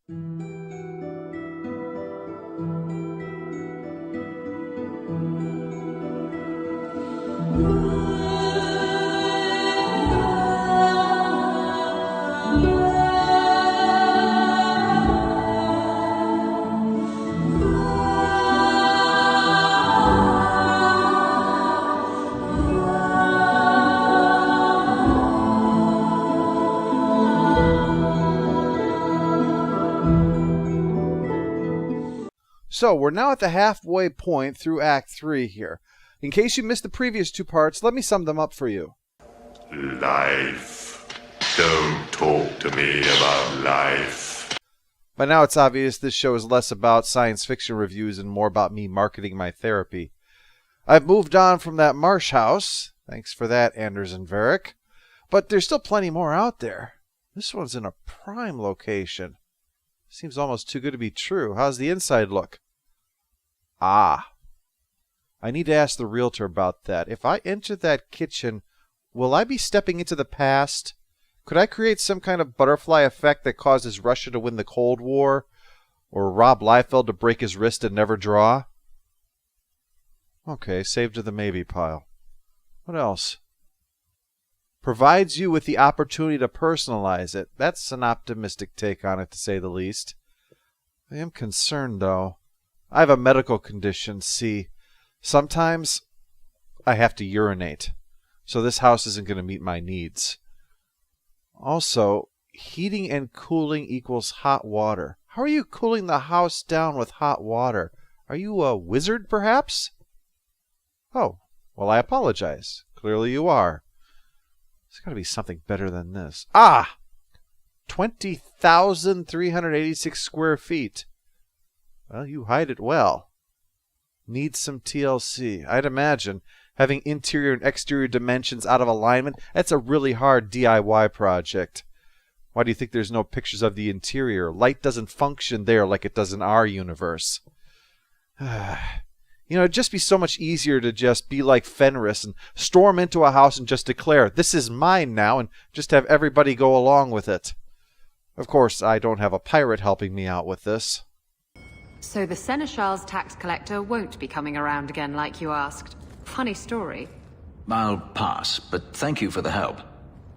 So, we're now at the halfway point through Act 3 here. In case you missed the previous two parts, let me sum them up for you. Life. Don't talk to me about life. By now it's obvious this show is less about science fiction reviews and more about me marketing my therapy. I've moved on from that marsh house. Thanks for that, Anders and Varric. But there's still plenty more out there. This one's in a prime location. Seems almost too good to be true. How's the inside look? Ah. I need to ask the realtor about that. If I enter that kitchen, will I be stepping into the past? Could I create some kind of butterfly effect that causes Russia to win the Cold War? Or Rob Liefeld to break his wrist and never draw? Okay, saved to the maybe pile. What else? Provides you with the opportunity to personalize it. That's an optimistic take on it, to say the least. I am concerned, though. I have a medical condition, see. Sometimes I have to urinate, so this house isn't going to meet my needs. Also, heating and cooling equals hot water. How are you cooling the house down with hot water? Are you a wizard, perhaps? Oh, well, I apologize. Clearly you are. There's got to be something better than this. Ah! 20,386 square feet. Well, you hide it well. Needs some TLC. I'd imagine having interior and exterior dimensions out of alignment, that's a really hard DIY project. Why do you think there's no pictures of the interior? Light doesn't function there like it does in our universe. It'd just be so much easier to just be like Fenris and storm into a house and just declare, this is mine now, and just have everybody go along with it. Of course, I don't have a pirate helping me out with this. So the Seneschal's tax collector won't be coming around again like you asked. Funny story. I'll pass, but thank you for the help.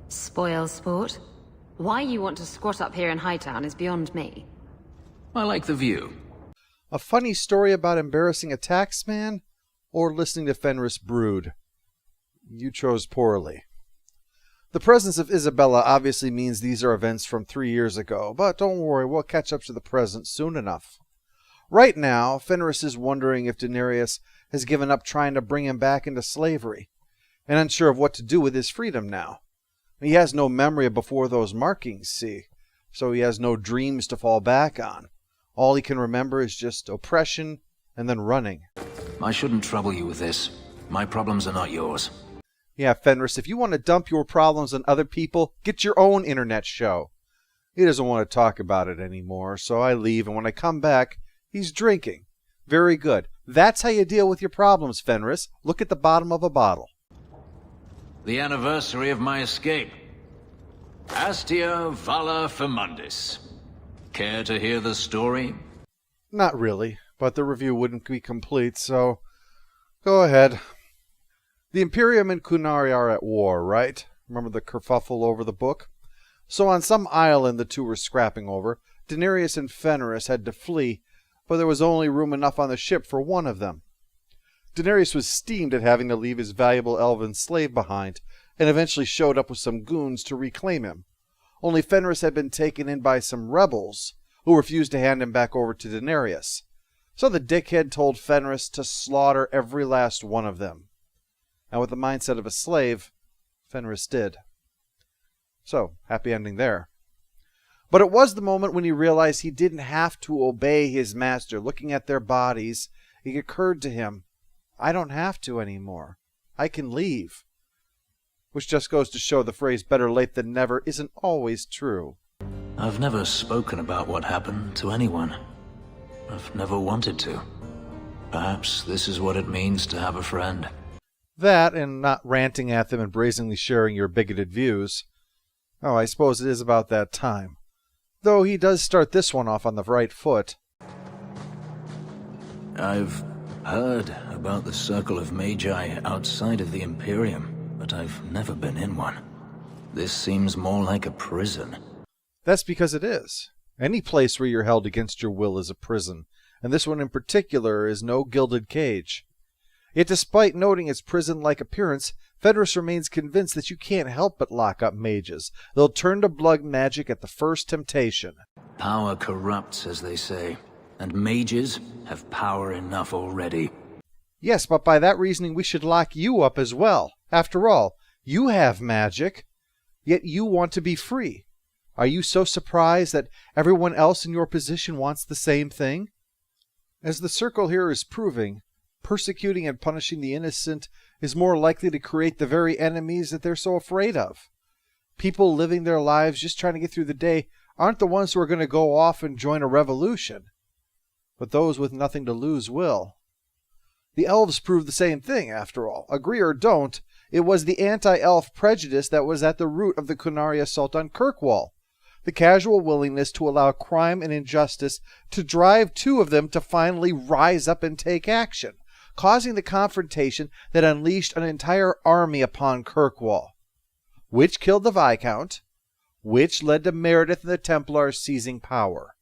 Spoil sport. Why you want to squat up here in Hightown is beyond me. I like the view. A funny story about embarrassing a taxman, or listening to Fenris brood? You chose poorly. The presence of Isabella obviously means these are events from 3 years ago, but don't worry, we'll catch up to the present soon enough. Right now, Fenris is wondering if Daenerys has given up trying to bring him back into slavery, and unsure of what to do with his freedom now. He has no memory of before those markings, see, so he has no dreams to fall back on. All he can remember is just oppression and then running. I shouldn't trouble you with this. My problems are not yours. Yeah, Fenris, if you want to dump your problems on other people, get your own internet show. He doesn't want to talk about it anymore, so I leave, and when I come back, he's drinking. Very good. That's how you deal with your problems, Fenris. Look at the bottom of a bottle. The anniversary of my escape. Astia Vala Firmundis. Care to hear the story? Not really, but the review wouldn't be complete, so go ahead. The Imperium and Kunari are at war, right? Remember the kerfuffle over the book? So on some island the two were scrapping over, Daenerys and Fenris had to flee, but there was only room enough on the ship for one of them. Daenerys was steamed at having to leave his valuable elven slave behind, and eventually showed up with some goons to reclaim him. Only Fenris had been taken in by some rebels, who refused to hand him back over to Daenerys. So the dickhead told Fenris to slaughter every last one of them. And with the mindset of a slave, Fenris did. So, happy ending there. But it was the moment when he realized he didn't have to obey his master. Looking at their bodies, it occurred to him, I don't have to anymore. I can leave. Which just goes to show the phrase better late than never isn't always true. I've never spoken about what happened to anyone. I've never wanted to. Perhaps this is what it means to have a friend. That, and not ranting at them and brazenly sharing your bigoted views. Oh, I suppose it is about that time. though he does start this one off on the right foot. I've heard about the Circle of Magi outside of the Imperium, but I've never been in one. This seems more like a prison. That's because it is. Any place where you're held against your will is a prison, and this one in particular is no gilded cage. Yet despite noting its prison-like appearance, Fenris remains convinced that you can't help but lock up mages. They'll turn to blood magic at the first temptation. Power corrupts, as they say, and mages have power enough already. Yes, but by that reasoning we should lock you up as well. After all, you have magic, yet you want to be free. Are you so surprised that everyone else in your position wants the same thing? As the Circle here is proving, persecuting and punishing the innocent is more likely to create the very enemies that they're so afraid of. People living their lives just trying to get through the day aren't the ones who are going to go off and join a revolution. But those with nothing to lose will. The elves prove the same thing, after all. Agree or don't, it was the anti-elf prejudice that was at the root of the Qunari assault on Kirkwall. The casual willingness to allow crime and injustice to drive two of them to finally rise up and take action, causing the confrontation that unleashed an entire army upon Kirkwall, which killed the Viscount, which led to Meredith and the Templars seizing power.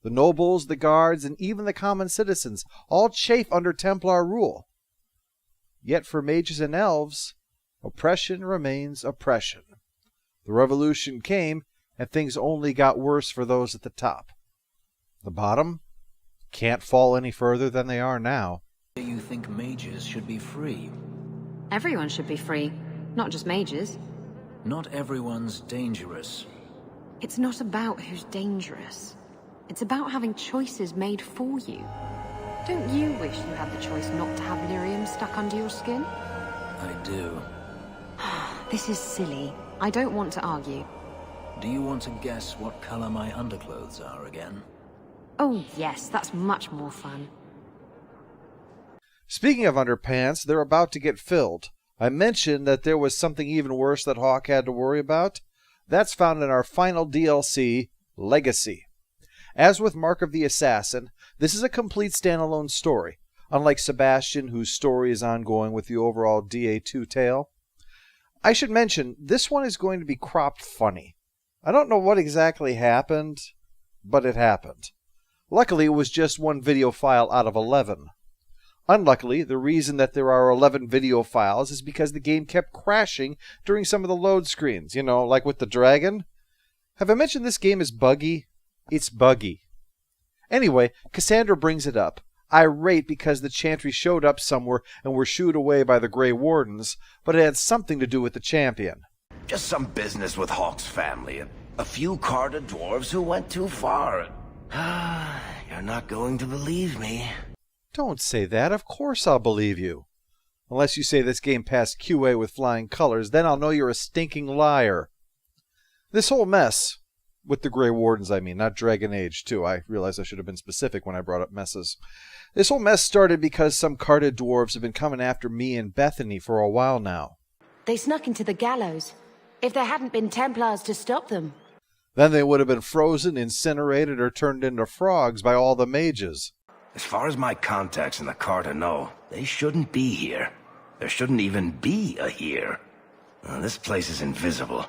The nobles, the guards, and even the common citizens all chafe under Templar rule. Yet for mages and elves, oppression remains oppression. The revolution came, and things only got worse for those at the top. The bottom can't fall any further than they are now. Do you think mages should be free? Everyone should be free, not just mages. Not everyone's dangerous. It's not about who's dangerous. It's about having choices made for you. Don't you wish you had the choice not to have lyrium stuck under your skin? I do. This is silly. I don't want to argue. Do you want to guess what color my underclothes are again? Oh yes, that's much more fun. Speaking of underpants, they're about to get filled. I mentioned that there was something even worse that Hawke had to worry about. That's found in our final DLC, Legacy. As with Mark of the Assassin, this is a complete standalone story, unlike Sebastian, whose story is ongoing with the overall DA2 tale. I should mention, this one is going to be cropped funny. I don't know what exactly happened, but it happened. Luckily, it was just one video file out of 11. Unluckily, the reason that there are 11 video files is because the game kept crashing during some of the load screens, like with the dragon. Have I mentioned this game is buggy? It's buggy. Anyway, Cassandra brings it up, irate because the Chantry showed up somewhere and were shooed away by the Grey Wardens, but it had something to do with the champion. Just some business with Hawke's family. A few Carta dwarves who went too far. You're not going to believe me. Don't say that. Of course I'll believe you. Unless you say this game passed QA with flying colors, then I'll know you're a stinking liar. This whole mess, with the Grey Wardens I mean, not Dragon Age 2. I realize I should have been specific when I brought up messes. This whole mess started because some Carta dwarves have been coming after me and Bethany for a while now. They snuck into the gallows. If there hadn't been Templars to stop them. Then they would have been frozen, incinerated, or turned into frogs by all the mages. As far as my contacts in the Carta know, they shouldn't be here. There shouldn't even be a here. This place is invisible.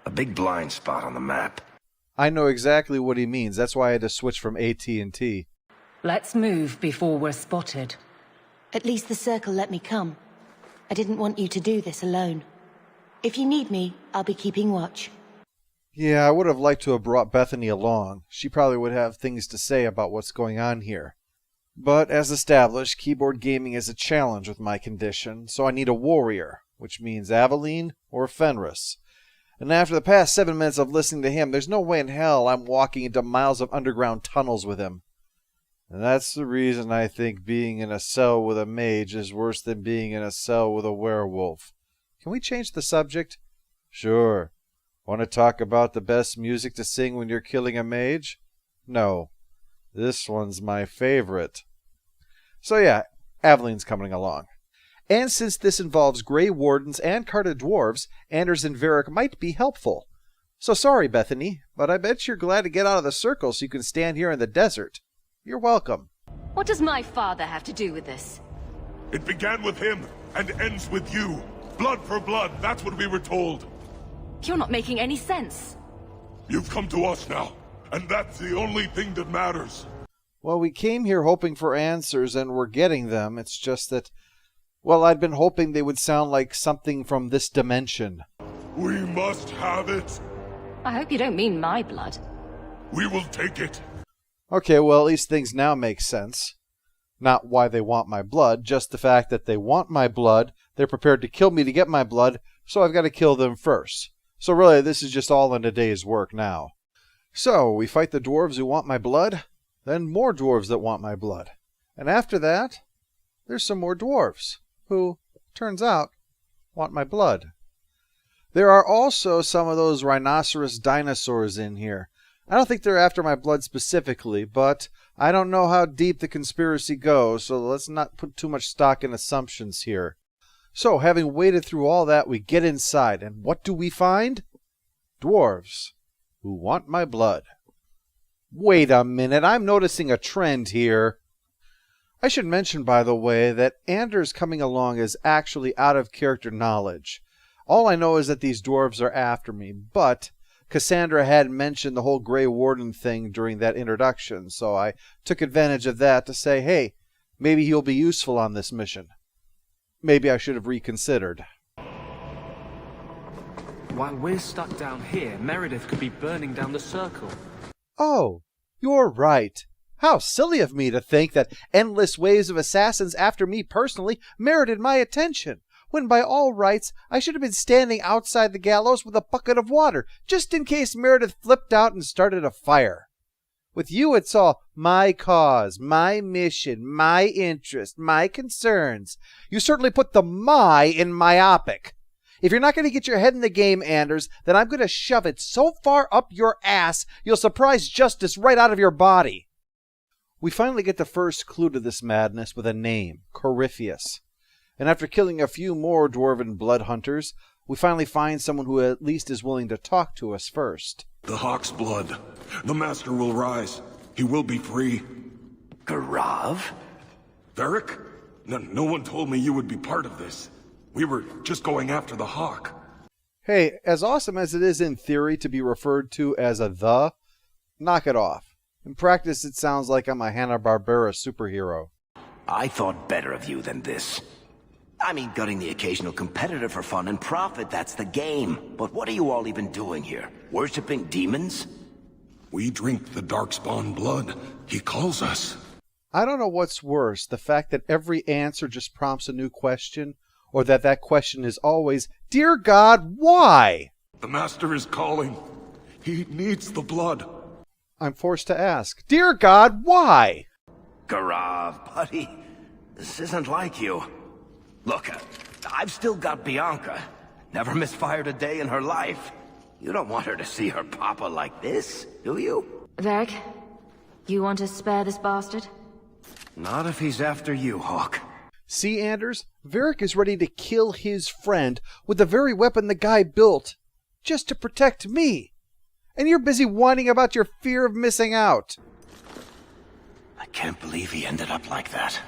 A big blind spot on the map. I know exactly what he means. That's why I had to switch from AT&T. Let's move before we're spotted. At least the Circle let me come. I didn't want you to do this alone. If you need me, I'll be keeping watch. Yeah, I would have liked to have brought Bethany along. She probably would have things to say about what's going on here. But, as established, keyboard gaming is a challenge with my condition, so I need a warrior, which means Aveline or Fenris. And after the past 7 minutes of listening to him, there's no way in hell I'm walking into miles of underground tunnels with him. And that's the reason I think being in a cell with a mage is worse than being in a cell with a werewolf. Can we change the subject? Sure. Want to talk about the best music to sing when you're killing a mage? No. This one's my favorite. So yeah, Aveline's coming along. And since this involves Grey Wardens and Carta dwarves, Anders and Varric might be helpful. So sorry, Bethany, but I bet you're glad to get out of the circle so you can stand here in the desert. You're welcome. What does my father have to do with this? It began with him and ends with you. Blood for blood, that's what we were told. You're not making any sense. You've come to us now, and that's the only thing that matters. Well, we came here hoping for answers, and we're getting them. It's just that, well, I'd been hoping they would sound like something from this dimension. We must have it. I hope you don't mean my blood. We will take it. Okay, well, at least things now make sense. Not why they want my blood, just the fact that they want my blood, they're prepared to kill me to get my blood, so I've got to kill them first. So really, this is just all in a day's work now. So, we fight the dwarves who want my blood, then more dwarves that want my blood. And after that, there's some more dwarves, who, turns out, want my blood. There are also some of those rhinoceros dinosaurs in here. I don't think they're after my blood specifically, but I don't know how deep the conspiracy goes, so let's not put too much stock in assumptions here. So, having waded through all that, we get inside, and what do we find? Dwarves who want my blood. Wait a minute, I'm noticing a trend here. I should mention, by the way, that Anders coming along is actually out of character knowledge. All I know is that these dwarves are after me, but Cassandra had mentioned the whole Grey Warden thing during that introduction, so I took advantage of that to say, hey, maybe he'll be useful on this mission. Maybe I should have reconsidered. While we're stuck down here, Meredith could be burning down the circle. Oh, you're right. How silly of me to think that endless waves of assassins after me personally merited my attention, when by all rights I should have been standing outside the gallows with a bucket of water, just in case Meredith flipped out and started a fire. With you, it's all my cause, my mission, my interest, my concerns. You certainly put the "my" in myopic. If you're not going to get your head in the game, Anders, then I'm going to shove it so far up your ass you'll surprise justice right out of your body. We finally get the first clue to this madness with a name, Corypheus. And after killing a few more dwarven blood hunters, we finally find someone who at least is willing to talk to us first. The Hawk's blood. The Master will rise. He will be free. Garav? Varric? No one told me you would be part of this. We were just going after the Hawk. Hey, as awesome as it is in theory to be referred to as a the, knock it off. In practice, it sounds like I'm a Hanna-Barbera superhero. I thought better of you than this. I mean, gutting the occasional competitor for fun and profit, that's the game. But what are you all even doing here? Worshipping demons? We drink the Darkspawn blood. He calls us. I don't know what's worse, the fact that every answer just prompts a new question, or that that question is always, "Dear God, why?" The Master is calling. He needs the blood. I'm forced to ask, "Dear God, why?" Garav, buddy, this isn't like you. Look, I've still got Bianca. Never misfired a day in her life. You don't want her to see her papa like this, do you? Varric, you want to spare this bastard? Not if he's after you, Hawk. See, Anders, Varric is ready to kill his friend with the very weapon the guy built, just to protect me. And you're busy whining about your fear of missing out. I can't believe he ended up like that.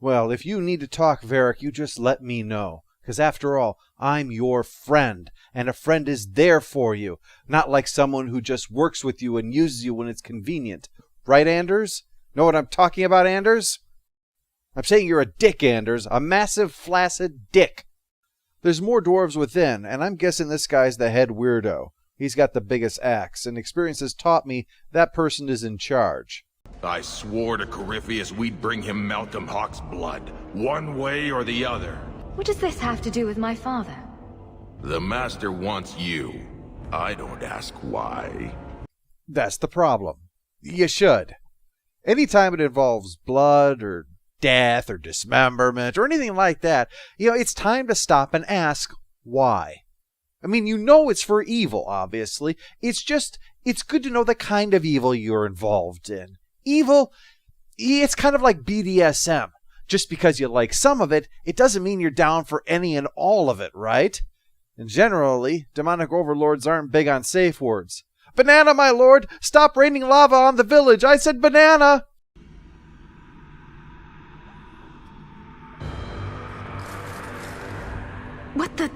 Well, if you need to talk, Varric, you just let me know. Because after all, I'm your friend, and a friend is there for you, not like someone who just works with you and uses you when it's convenient. Right, Anders? Know what I'm talking about, Anders? I'm saying you're a dick, Anders. A massive, flaccid dick. There's more dwarves within, and I'm guessing this guy's the head weirdo. He's got the biggest axe, and experience has taught me that person is in charge. I swore to Corypheus we'd bring him Malcolm Hawk's blood, one way or the other. What does this have to do with my father? The Master wants you. I don't ask why. That's the problem. You should. Anytime it involves blood or death or dismemberment or anything like that, it's time to stop and ask why. I mean, you know it's for evil, obviously. It's good to know the kind of evil you're involved in. Evil, it's kind of like BDSM. Just because you like some of it, it doesn't mean you're down for any and all of it, right? And generally, demonic overlords aren't big on safe words. Banana, my lord! Stop raining lava on the village! I said banana! What the...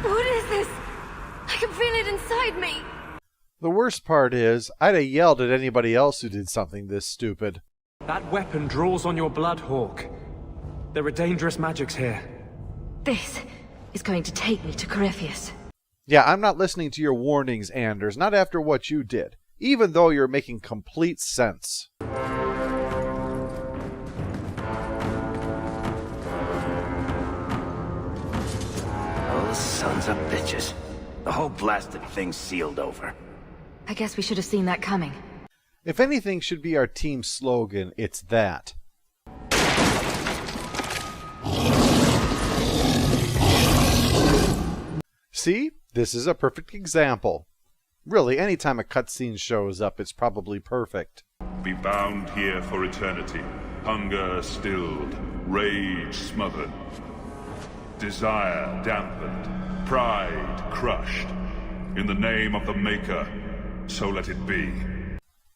What is this? I can feel it inside me. The worst part is, I'd have yelled at anybody else who did something this stupid. That weapon draws on your blood, Hawk. There are dangerous magics here. This is going to take me to Corypheus. Yeah, I'm not listening to your warnings, Anders, not after what you did, even though you're making complete sense. Those sons of bitches. The whole blasted thing's sealed over. I guess we should have seen that coming. If anything should be our team slogan, it's that. See? This is a perfect example. Really, anytime a cutscene shows up, it's probably perfect. Be bound here for eternity. Hunger stilled, rage smothered, desire dampened, pride crushed. In the name of the Maker, so let it be.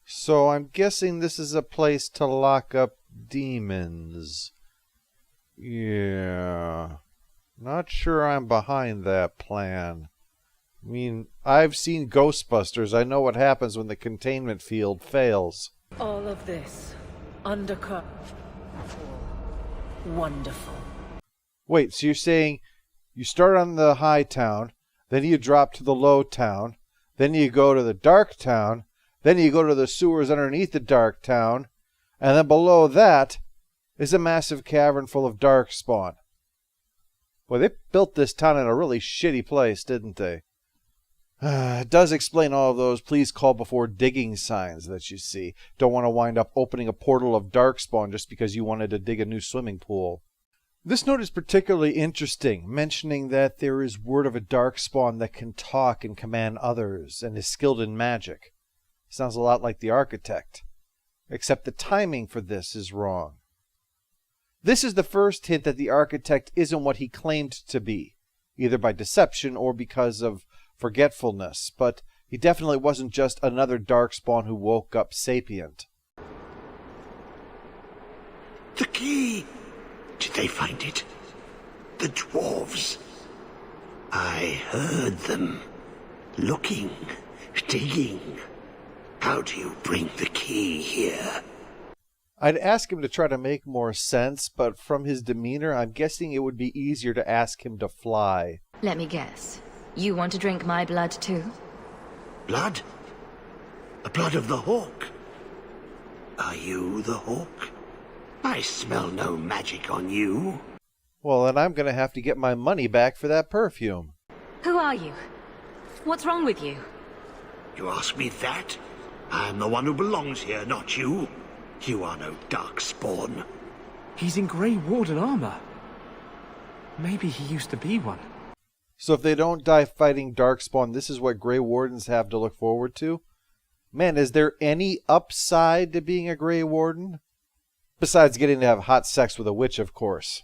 So I'm guessing this is a place to lock up demons. Yeah. Not sure I'm behind that plan. I mean, I've seen Ghostbusters. I know what happens when the containment field fails. All of this, undercut. Wonderful. Wait, so you're saying you start on the high town, then you drop to the low town, then you go to the dark town, then you go to the sewers underneath the dark town, and then below that is a massive cavern full of darkspawn. Boy, they built this town in a really shitty place, didn't they? It does explain all of those please call before digging signs that you see. Don't want to wind up opening a portal of darkspawn just because you wanted to dig a new swimming pool. This note is particularly interesting, mentioning that there is word of a darkspawn that can talk and command others and is skilled in magic. Sounds a lot like the Architect. Except the timing for this is wrong. This is the first hint that the Architect isn't what he claimed to be, either by deception or because of forgetfulness, but he definitely wasn't just another darkspawn who woke up sapient. The key! Did they find it? The dwarves. I heard them. Looking, digging. How do you bring the key here? I'd ask him to try to make more sense, but from his demeanor, I'm guessing it would be easier to ask him to fly. Let me guess. You want to drink my blood too? Blood? The blood of the Hawk? Are you the Hawk? I smell no magic on you. Well, then I'm going to have to get my money back for that perfume. Who are you? What's wrong with you? You ask me that? I'm the one who belongs here, not you. You are no darkspawn. He's in Grey Warden armor. Maybe he used to be one. So if they don't die fighting darkspawn, this is what Grey Wardens have to look forward to? Man, is there any upside to being a Grey Warden? Besides getting to have hot sex with a witch, of course.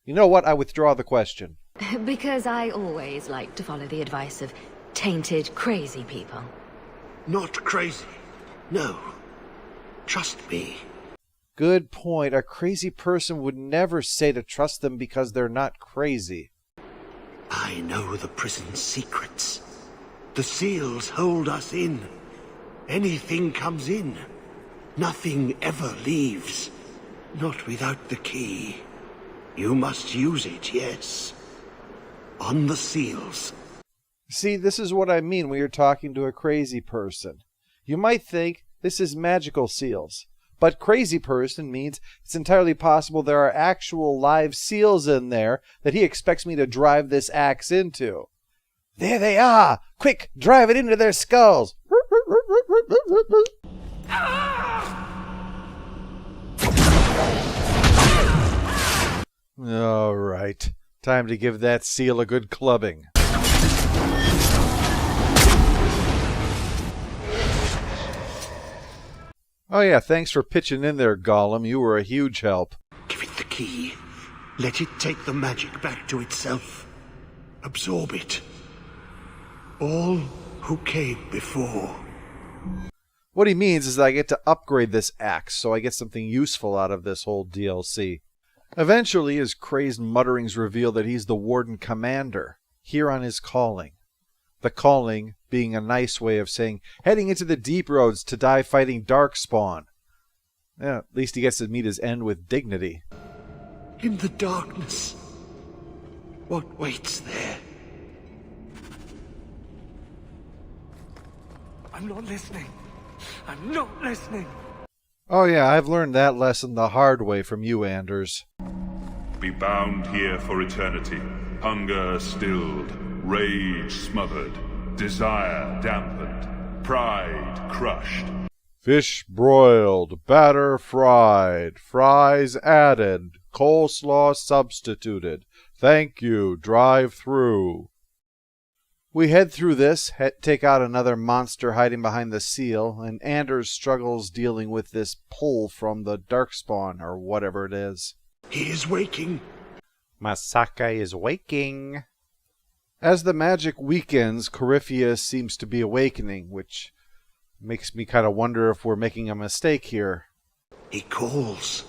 You know what? I withdraw the question. Because I always like to follow the advice of tainted, crazy people. Not crazy. No. Trust me. Good point. A crazy person would never say to trust them because they're not crazy. I know the prison's secrets. The seals hold us in. Anything comes in. Nothing ever leaves. Not without the key. You must use it, yes. On the seals. See, this is what I mean when you're talking to a crazy person. You might think this is magical seals, but crazy person means it's entirely possible there are actual live seals in there that he expects me to drive this axe into. There they are! Quick, drive it into their skulls! All right, time to give that seal a good clubbing. Oh yeah, thanks for pitching in there, Gollum. You were a huge help. Give it the key. Let it take the magic back to itself. Absorb it. All who came before. What he means is that I get to upgrade this axe, so I get something useful out of this whole DLC. Eventually, his crazed mutterings reveal that he's the Warden Commander, here on his calling. The calling being a nice way of saying, heading into the deep roads to die fighting Darkspawn. Yeah, at least he gets to meet his end with dignity. In the darkness, what waits there? I'm not listening. I'm not listening. Oh yeah, I've learned that lesson the hard way from you, Anders. Be bound here for eternity. Hunger stilled, rage smothered, desire dampened, pride crushed. Fish broiled, batter fried, fries added, coleslaw substituted. Thank you, drive through. We head through this, take out another monster hiding behind the seal, and Anders struggles dealing with this pull from the Darkspawn, or whatever it is. He is waking. Masaka is waking. As the magic weakens, Corypheus seems to be awakening, which makes me kind of wonder if we're making a mistake here. He calls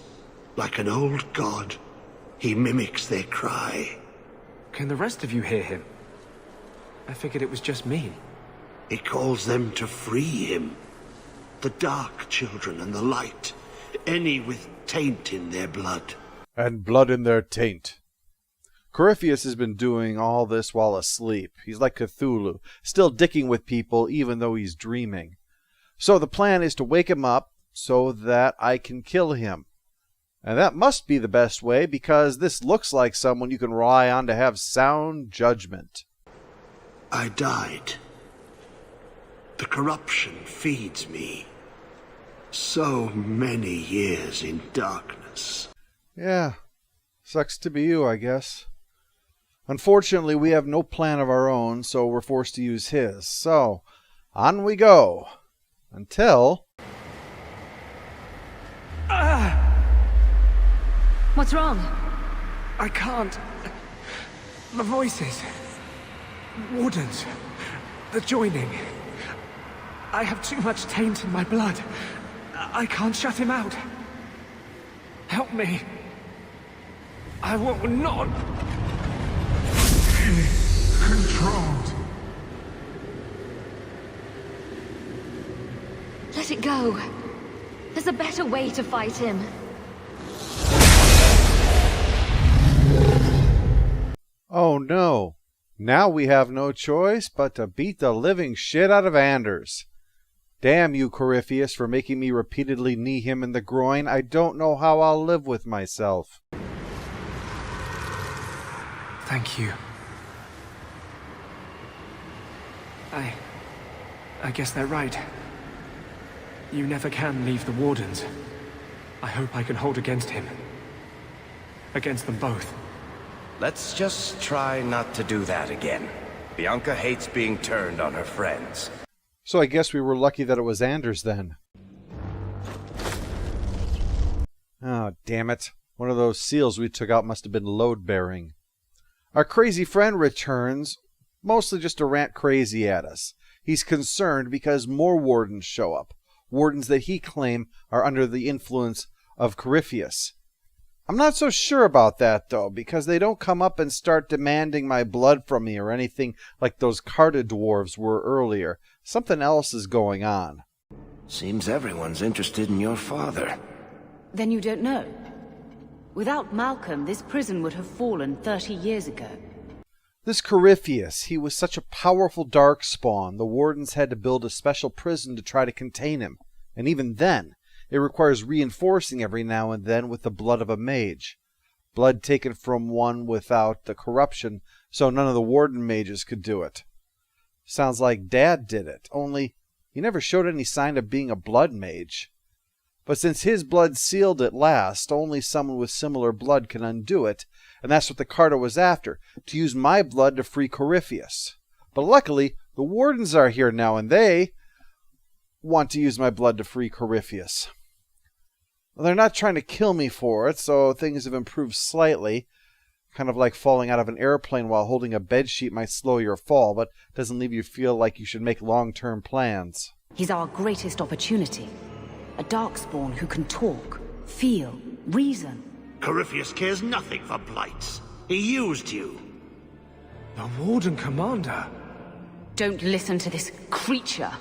like an old god. He mimics their cry. Can the rest of you hear him? I figured it was just me. He calls them to free him. The dark children and the light. Any with taint in their blood. And blood in their taint. Corypheus has been doing all this while asleep. He's like Cthulhu, still dicking with people even though he's dreaming. So the plan is to wake him up so that I can kill him. And that must be the best way, because this looks like someone you can rely on to have sound judgment. I died. The corruption feeds me. So many years in darkness. Yeah, sucks to be you, I guess. Unfortunately, we have no plan of our own, so we're forced to use his. So, on we go. Until... What's wrong? I can't. The voices. Wardens. The joining. I have too much taint in my blood. I can't shut him out. Help me. I will not be controlled. Let it go. There's a better way to fight him. Oh no. Now we have no choice but to beat the living shit out of Anders. Damn you, Corypheus, for making me repeatedly knee him in the groin. I don't know how I'll live with myself. Thank you. I guess they're right. You never can leave the Wardens. I hope I can hold against him. Against them both. Let's just try not to do that again. Bianca hates being turned on her friends. So I guess we were lucky that it was Anders then. Oh, damn it. One of those seals we took out must have been load-bearing. Our crazy friend returns, mostly just to rant crazy at us. He's concerned because more wardens show up. Wardens that he claims are under the influence of Corypheus. I'm not so sure about that, though, because they don't come up and start demanding my blood from me or anything like those Carta dwarves were earlier. Something else is going on. Seems everyone's interested in your father. Then you don't know? Without Malcolm, this prison would have fallen 30 years ago. This Corypheus, he was such a powerful darkspawn, the wardens had to build a special prison to try to contain him. And even then, it requires reinforcing every now and then with the blood of a mage. Blood taken from one without the corruption, so none of the warden mages could do it. Sounds like Dad did it, only he never showed any sign of being a blood mage. But since his blood sealed at last, only someone with similar blood can undo it, and that's what the Carta was after, to use my blood to free Corypheus. But luckily, the wardens are here now, and they... want to use my blood to free Corypheus. Well, they're not trying to kill me for it, so things have improved slightly. Kind of like falling out of an airplane while holding a bedsheet might slow your fall, but doesn't leave you feel like you should make long-term plans. He's our greatest opportunity. A Darkspawn who can talk, feel, reason. Corypheus cares nothing for blights. He used you. The Warden Commander. Don't listen to this creature.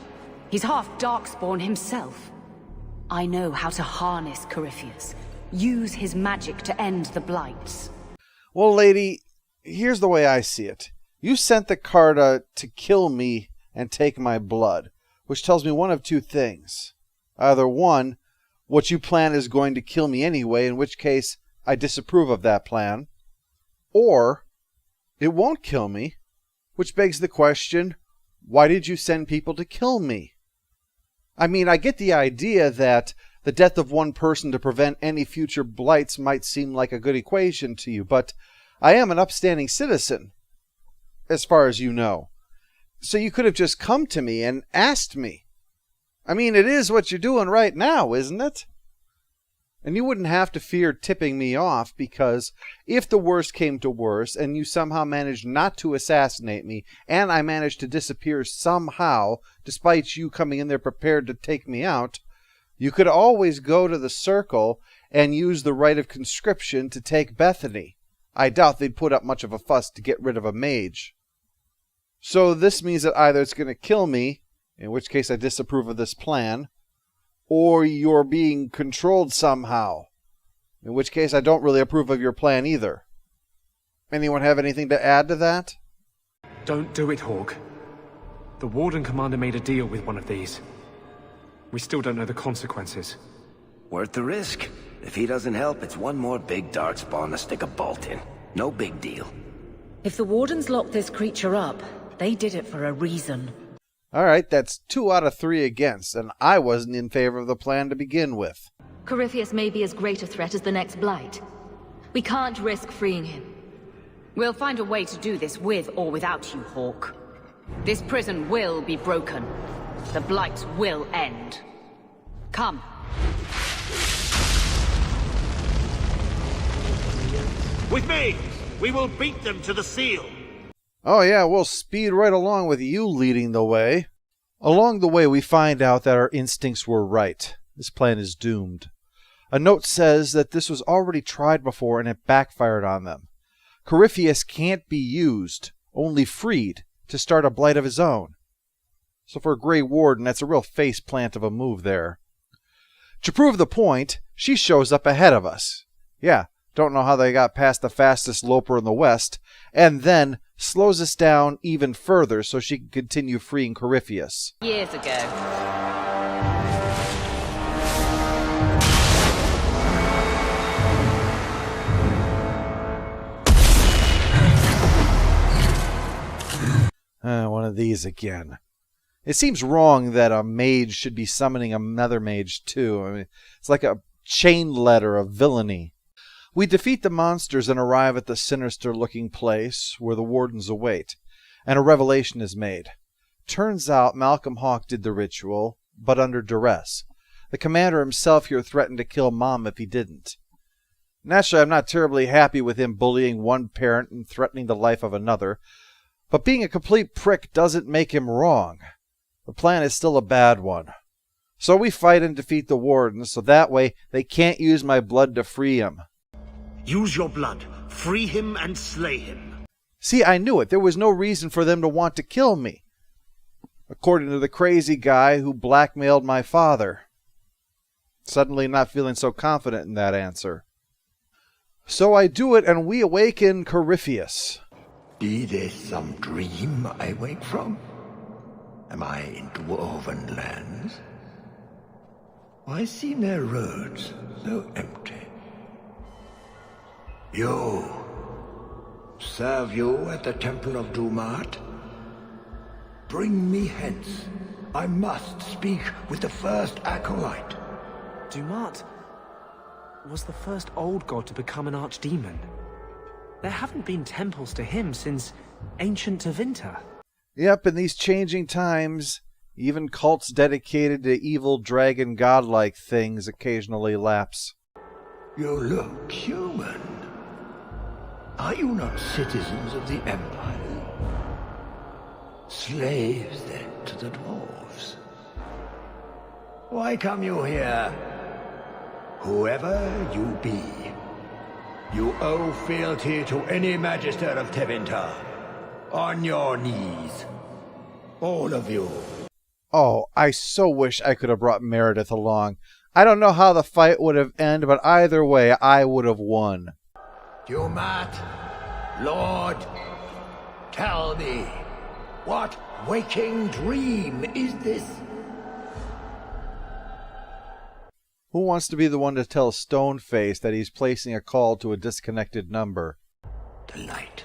He's half Darkspawn himself. I know how to harness Corypheus. Use his magic to end the blights. Well, lady, here's the way I see it. You sent the Carta to kill me and take my blood, which tells me one of two things. Either one, what you plan is going to kill me anyway, in which case I disapprove of that plan, or it won't kill me, which begs the question, why did you send people to kill me? I mean, I get the idea that the death of one person to prevent any future blights might seem like a good equation to you, but I am an upstanding citizen, as far as you know. So you could have just come to me and asked me. I mean, it is what you're doing right now, isn't it? And you wouldn't have to fear tipping me off, because if the worst came to worst and you somehow managed not to assassinate me and I managed to disappear somehow, despite you coming in there prepared to take me out, you could always go to the Circle and use the rite of conscription to take Bethany. I doubt they'd put up much of a fuss to get rid of a mage. So this means that either it's going to kill me, in which case I disapprove of this plan, or you're being controlled somehow, in which case I don't really approve of your plan either. Anyone have anything to add to that? Don't do it, Hawk. The Warden Commander made a deal with one of these. We still don't know the consequences. Worth the risk. If he doesn't help, it's one more big Darkspawn to stick a bolt in. No big deal. If the Wardens locked this creature up, they did it for a reason. Alright, that's 2 out of 3 against, and I wasn't in favor of the plan to begin with. Corypheus may be as great a threat as the next blight. We can't risk freeing him. We'll find a way to do this with or without you, Hawk. This prison will be broken. The blights will end. Come. With me! We will beat them to the seal! Oh yeah, we'll speed right along with you leading the way. Along the way, we find out that our instincts were right. This plan is doomed. A note says that this was already tried before and it backfired on them. Corypheus can't be used, only freed, to start a blight of his own. So for a Grey Warden, that's a real faceplant of a move there. To prove the point, she shows up ahead of us. Yeah, don't know how they got past the fastest loper in the West, and then slows us down even further so she can continue freeing Corypheus. Years ago. One of these again. It seems wrong that a mage should be summoning another mage too. I mean, it's like a chain letter of villainy. We defeat the monsters and arrive at the sinister-looking place where the wardens await, and a revelation is made. Turns out Malcolm Hawke did the ritual, but under duress. The commander himself here threatened to kill Mom if he didn't. Naturally, I'm not terribly happy with him bullying one parent and threatening the life of another, but being a complete prick doesn't make him wrong. The plan is still a bad one. So we fight and defeat the wardens, so that way they can't use my blood to free him. Use your blood. Free him and slay him. See, I knew it. There was no reason for them to want to kill me. According to the crazy guy who blackmailed my father. Suddenly not feeling so confident in that answer. So I do it and we awaken Corypheus. Be this some dream I wake from? Am I in dwarven lands? Why seem their roads so empty? You! Serve you at the Temple of Dumat? Bring me hence. I must speak with the first acolyte. Dumat was the first old god to become an archdemon. There haven't been temples to him since ancient Tevinter. Yep, in these changing times, Even cults dedicated to evil dragon godlike things occasionally lapse. You look human. Are you not citizens of the Empire? Slaves, then, to the dwarves? Why come you here? Whoever you be, you owe fealty to any Magister of Tevinter. On your knees. All of you. Oh, I so wish I could have brought Meredith along. I don't know how the fight would have ended, but either way, I would have won. Dumat, Lord, tell me, what waking dream is this? Who wants to be the one to tell Stoneface that he's placing a call to a disconnected number? The light.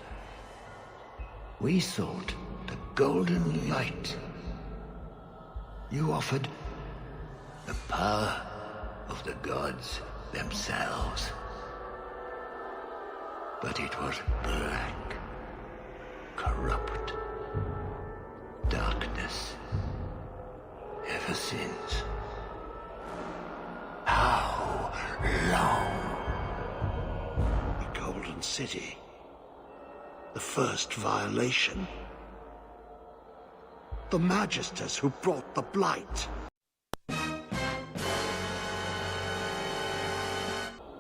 We sought the golden light. You offered the power of the gods themselves. But it was black, corrupt, darkness, ever since. How long? The Golden City. The first violation. The Magisters who brought the Blight.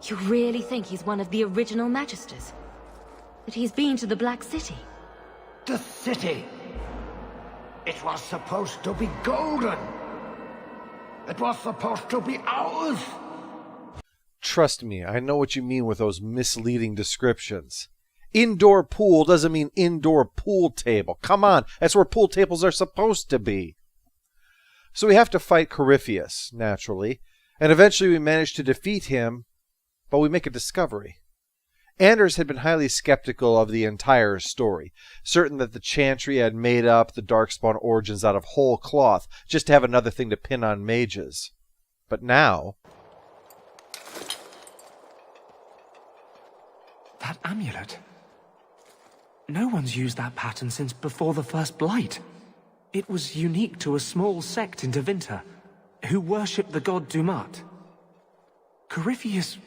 You really think he's one of the original Magisters? That he's been to the Black City? The city! It was supposed to be golden! It was supposed to be ours! Trust me, I know what you mean with those misleading descriptions. Indoor pool doesn't mean indoor pool table. Come on, that's where pool tables are supposed to be. So we have to fight Corypheus, naturally, and eventually we manage to defeat him, but we make a discovery. Anders had been highly skeptical of the entire story, certain that the Chantry had made up the Darkspawn origins out of whole cloth, just to have another thing to pin on mages. But now... That amulet. No one's used that pattern since before the First Blight. It was unique to a small sect in Tevinter, who worshipped the god Dumat. Corypheus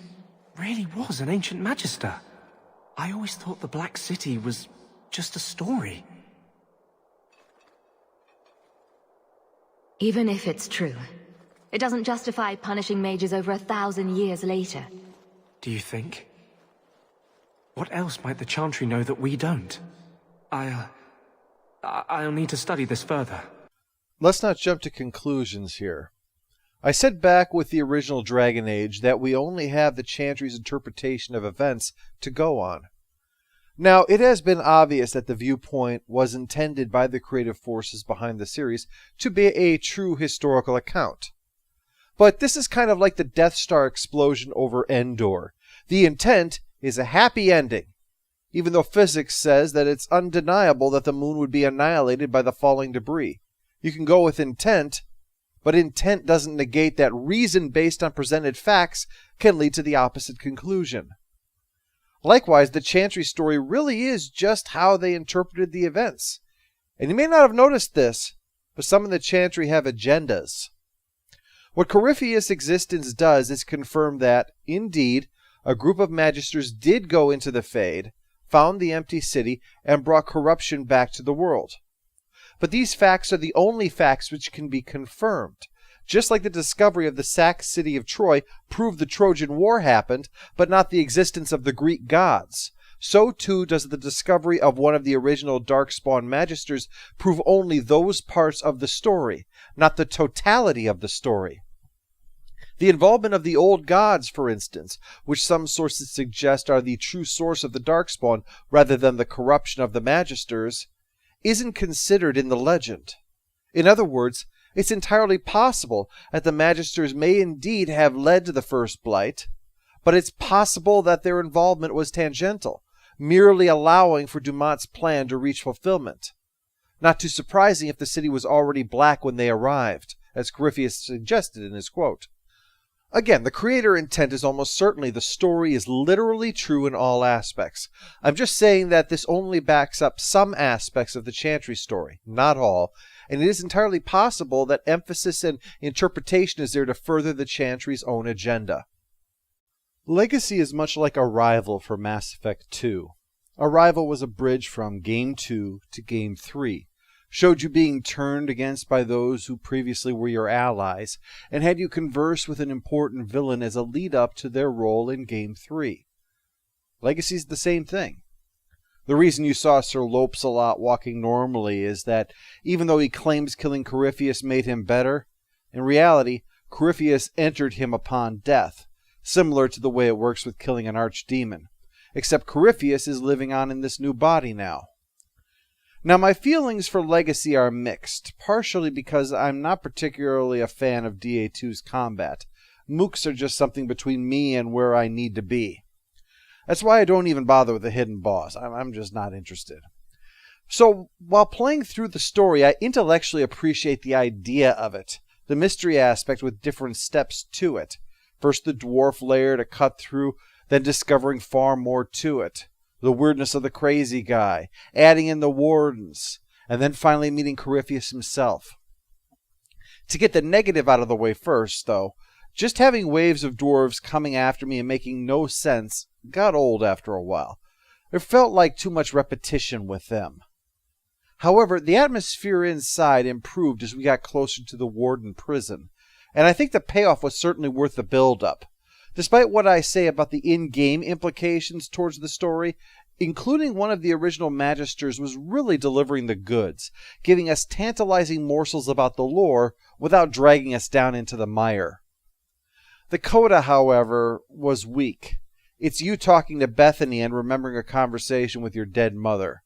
really was an ancient Magister. I always thought the Black City was just a story. Even if it's true, it doesn't justify punishing mages over 1,000 years later. Do you think? What else might the Chantry know that we don't? I'll need to study this further. Let's not jump to conclusions here. I said back with the original Dragon Age that we only have the Chantry's interpretation of events to go on. Now, it has been obvious that the viewpoint was intended by the creative forces behind the series to be a true historical account. But this is kind of like the Death Star explosion over Endor. The intent is a happy ending, even though physics says that it's undeniable that the moon would be annihilated by the falling debris. You can go with intent, but intent doesn't negate that reason based on presented facts can lead to the opposite conclusion. Likewise, the Chantry story really is just how they interpreted the events. And you may not have noticed this, but some of the Chantry have agendas. What Corypheus' existence does is confirm that, indeed, a group of Magisters did go into the Fade, found the empty city, and brought corruption back to the world. But these facts are the only facts which can be confirmed. Just like the discovery of the sacked city of Troy proved the Trojan War happened, but not the existence of the Greek gods, so too does the discovery of one of the original Darkspawn Magisters prove only those parts of the story, not the totality of the story. The involvement of the old gods, for instance, which some sources suggest are the true source of the Darkspawn rather than the corruption of the Magisters, isn't considered in the legend. In other words, it's entirely possible that the Magisters may indeed have led to the First Blight, but it's possible that their involvement was tangential, merely allowing for Dumat's plan to reach fulfillment. Not too surprising if the city was already black when they arrived, as Corypheus suggested in his quote. Again, the creator intent is almost certainly the story is literally true in all aspects. I'm just saying that this only backs up some aspects of the Chantry story, not all, and it is entirely possible that emphasis and interpretation is there to further the Chantry's own agenda. Legacy is much like Arrival for Mass Effect 2. Arrival was a bridge from Game 2 to Game 3, showed you being turned against by those who previously were your allies, and had you converse with an important villain as a lead-up to their role in Game 3. Legacy's the same thing. The reason you saw Sir Lopes-a-Lot walking normally is that, even though he claims killing Corypheus made him better, in reality, Corypheus entered him upon death, similar to the way it works with killing an archdemon, except Corypheus is living on in this new body now. Now, my feelings for Legacy are mixed, partially because I'm not particularly a fan of DA2's combat. Mooks are just something between me and where I need to be. That's why I don't even bother with the hidden boss. I'm just not interested. So, while playing through the story, I intellectually appreciate the idea of it, the mystery aspect with different steps to it. First the dwarf layer to cut through, then discovering far more to it. The weirdness of the crazy guy, adding in the wardens, and then finally meeting Corypheus himself. To get the negative out of the way first, though, just having waves of dwarves coming after me and making no sense got old after a while. It felt like too much repetition with them. However, the atmosphere inside improved as we got closer to the warden prison, and I think the payoff was certainly worth the build-up. Despite what I say about the in-game implications towards the story, including one of the original Magisters was really delivering the goods, giving us tantalizing morsels about the lore without dragging us down into the mire. The coda, however, was weak. It's you talking to Bethany and remembering a conversation with your dead mother.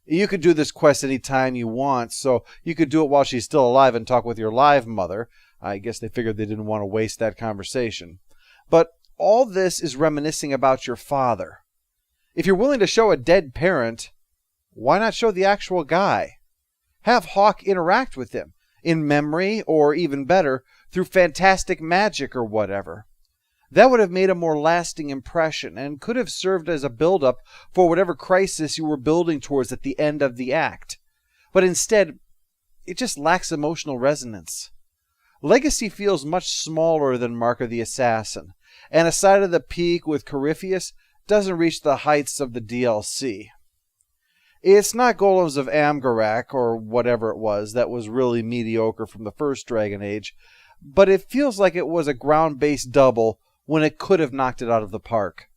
You could do this quest any time you want, so you could do it while she's still alive and talk with your live mother. I guess they figured they didn't want to waste that conversation. But all this is reminiscing about your father. If you're willing to show a dead parent, why not show the actual guy? Have Hawke interact with him, in memory, or even better, through fantastic magic or whatever. That would have made a more lasting impression, and could have served as a build-up for whatever crisis you were building towards at the end of the act. But instead, it just lacks emotional resonance. Legacy feels much smaller than Mark of the Assassin, and aside of the peak with Corypheus, doesn't reach the heights of the DLC. It's not Golems of Amgarak, or whatever it was, that was really mediocre from the first Dragon Age, but it feels like it was a ground-based double when it could have knocked it out of the park.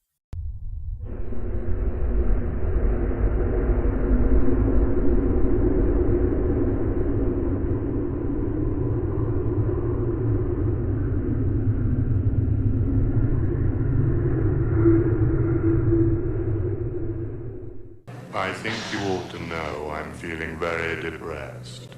I think you ought to know I'm feeling very depressed.